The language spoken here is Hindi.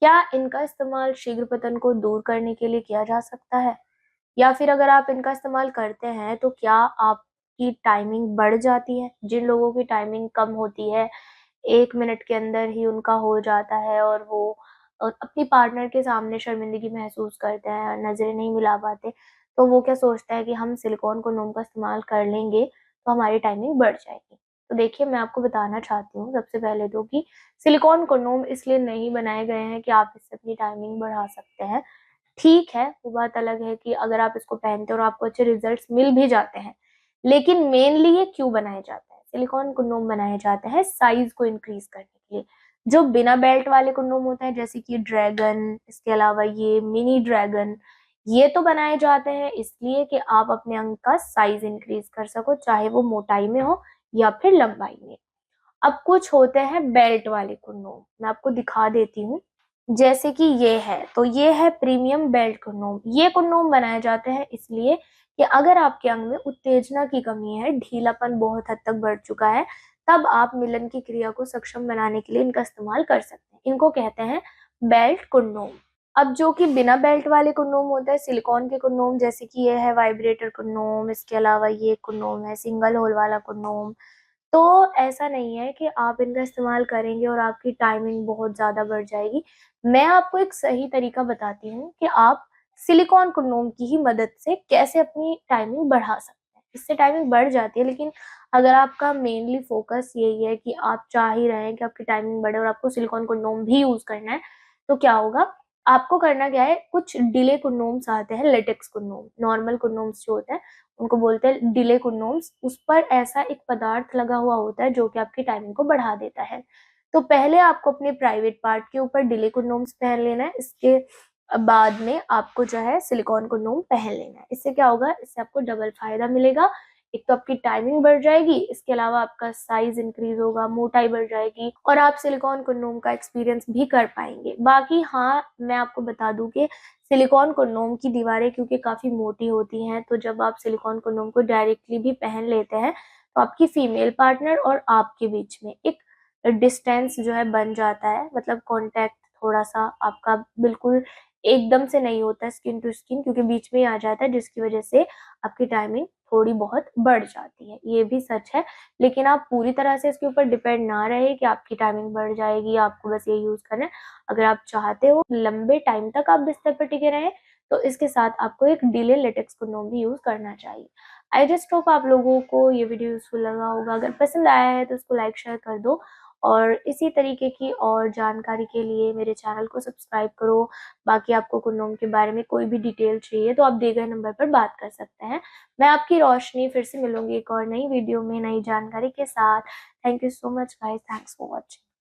क्या इनका इस्तेमाल शीघ्र पतन को दूर करने के लिए किया जा सकता है? या फिर अगर आप इनका इस्तेमाल करते हैं तो क्या आपकी टाइमिंग बढ़ जाती है? जिन लोगों की टाइमिंग कम होती है, 1 मिनट के अंदर ही उनका हो जाता है और वो अपनी पार्टनर के सामने शर्मिंदगी महसूस करते हैं, नज़रें नहीं मिला पाते, तो वो क्या सोचता है कि हम सिलिकॉन कंडोम का इस्तेमाल कर लेंगे तो हमारी टाइमिंग बढ़ जाएगी। तो देखिए, मैं आपको बताना चाहती हूँ सबसे पहले तो कि सिलिकॉन कंडोम इसलिए नहीं बनाए गए हैं कि आप इससे अपनी टाइमिंग बढ़ा सकते हैं। ठीक है, वो बात अलग है कि अगर आप इसको पहनते हो और आपको अच्छे रिजल्ट्स मिल भी जाते हैं, लेकिन मेनली ये क्यों बनाए जाते हैं? सिलिकॉन कंडोम बनाए जाते हैं साइज़ को इंक्रीज़ करने के लिए। जो बिना बेल्ट वाले कंडोम होते हैं जैसे कि ड्रैगन, इसके अलावा ये मिनी ड्रैगन, ये तो बनाए जाते हैं इसलिए कि आप अपने अंग का साइज़ इंक्रीज़ कर सको, चाहे वो मोटाई में हो या फिर लंबाई में। अब कुछ होते हैं बेल्ट वाले कंडोम, मैं आपको दिखा देती हूँ। जैसे कि ये है, तो ये है प्रीमियम बेल्ट कंडोम। ये कंडोम बनाए जाते हैं इसलिए कि अगर आपके अंग में उत्तेजना की कमी है, ढीलापन बहुत हद तक बढ़ चुका है, तब आप मिलन की क्रिया को सक्षम बनाने के लिए इनका इस्तेमाल कर सकते हैं। इनको कहते हैं बेल्ट कंडोम। अब जो कि बिना बेल्ट वाले कंडोम होता है, सिलिकॉन के कंडोम, जैसे कि ये है वाइब्रेटर कंडोम, इसके अलावा ये कंडोम है सिंगल होल वाला कंडोम। तो ऐसा नहीं है कि आप इनका इस्तेमाल करेंगे और आपकी टाइमिंग बहुत ज़्यादा बढ़ जाएगी। मैं आपको एक सही तरीका बताती हूँ कि आप सिलिकॉन कंडोम की ही मदद से कैसे अपनी टाइमिंग बढ़ा सकते हैं। इससे टाइमिंग बढ़ जाती है, लेकिन अगर आपका मेनली फ़ोकस यही है कि आप चाह ही रहे हैं कि आपकी टाइमिंग बढ़े और आपको सिलिकॉन कंडोम भी यूज़ करना है, तो क्या होगा, आपको करना क्या है, कुछ डिले कंडोम्स आते हैं, लेटेक्स कंडोम, नॉर्मल कंडोम्स जो होते हैं उनको बोलते हैं डिले कंडोम्स। उस पर ऐसा एक पदार्थ लगा हुआ होता है जो कि आपकी टाइमिंग को बढ़ा देता है। तो पहले आपको अपने प्राइवेट पार्ट के ऊपर डिले कंडोम्स पहन लेना है, इसके बाद में आपको जो है सिलिकॉन कंडोम पहन लेना है। इससे क्या होगा, इससे आपको डबल फायदा मिलेगा। एक तो आपकी टाइमिंग बढ़ जाएगी, इसके अलावा आपका साइज इंक्रीज होगा, मोटाई बढ़ जाएगी और आप सिलिकॉन कंडोम का एक्सपीरियंस भी कर पाएंगे। बाकी हाँ, मैं आपको बता दूं कि सिलिकॉन कंडोम की दीवारें क्योंकि काफ़ी मोटी होती हैं, तो जब आप सिलिकॉन कंडोम को डायरेक्टली भी पहन लेते हैं, तो आपकी फीमेल पार्टनर और आपके बीच में एक डिस्टेंस जो है बन जाता है, मतलब कॉन्टैक्ट थोड़ा-सा आपका बिल्कुल एकदम से नहीं होता है स्किन टू स्किन, क्योंकि बीच में ही आ जाता है, जिसकी वजह से आपकी टाइमिंग थोड़ी बहुत बढ़ जाती है। ये भी सच है, लेकिन आप पूरी तरह से इसके ऊपर डिपेंड ना रहे कि आपकी टाइमिंग बढ़ जाएगी, आपको बस ये यूज़ करना है। अगर आप चाहते हो लंबे टाइम तक आप बिस्तर पर टिके रहें, तो इसके साथ आपको एक डिले लेटेक्स कंडोम भी यूज़ करना चाहिए। आई जस्ट होप आप लोगों को ये वीडियो यूज़फुल लगा होगा। अगर पसंद आया है तो उसको लाइक शेयर कर दो और इसी तरीके की और जानकारी के लिए मेरे चैनल को सब्सक्राइब करो। बाकी आपको कंडोम के बारे में कोई भी डिटेल चाहिए तो आप दिए गए नंबर पर बात कर सकते हैं। मैं आपकी रोशनी फिर से मिलूंगी एक और नई वीडियो में नई जानकारी के साथ। Thank you so much guys, thanks for watching.